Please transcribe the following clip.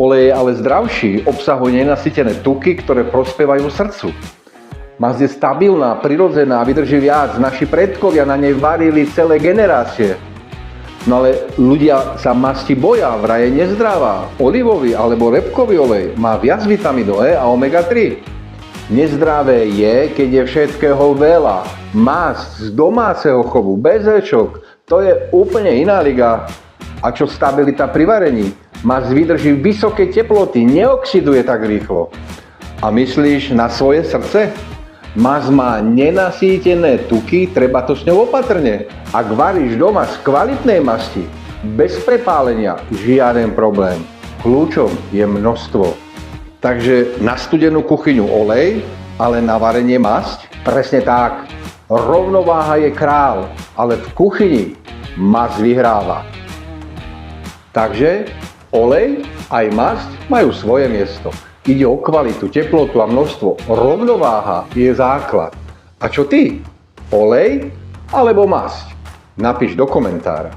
Olej je ale zdravší, obsahuje nenasytené tuky, ktoré prospievajú srdcu. Masť je stabilná, prirodzená a vydrží viac. Naši predkovia na nej varili celé generácie. No ale ľudia sa masti boja, vraj je nezdravá. Olivový alebo repkový olej má viac vitamínu E a omega-3. Nezdravé je, keď je všetkého veľa. Masť z domáceho chovu, bez éčok, to je úplne iná liga. A čo stabilita pri varení? Masť vydrží vysoké teploty, neoxiduje tak rýchlo. A myslíš na svoje srdce? Masť má nenasýtené tuky, treba to s ňou opatrne. Ak varíš doma z kvalitnej masti, bez prepálenia, žiaden problém. Kľúčom je množstvo. Takže na studenú kuchyňu olej, ale na varenie masť? Presne tak. Rovnováha je král, ale v kuchyni masť vyhráva. Takže olej aj masť majú svoje miesto. Ide o kvalitu, teplotu a množstvo. Rovnováha je základ. A čo ty? Olej alebo masť? Napíš do komentára.